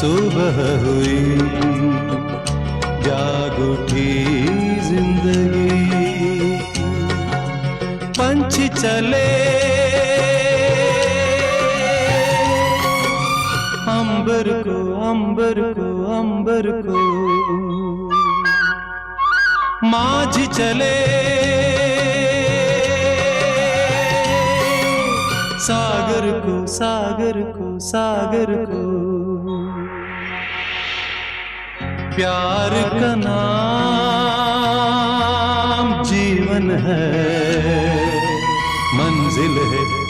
सुबह हुई जाग उठी जिंदगी, पंछी चले अंबर को अंबर को अंबर को, माझी चले सागर को सागर को सागर को। प्यार का नाम जीवन है,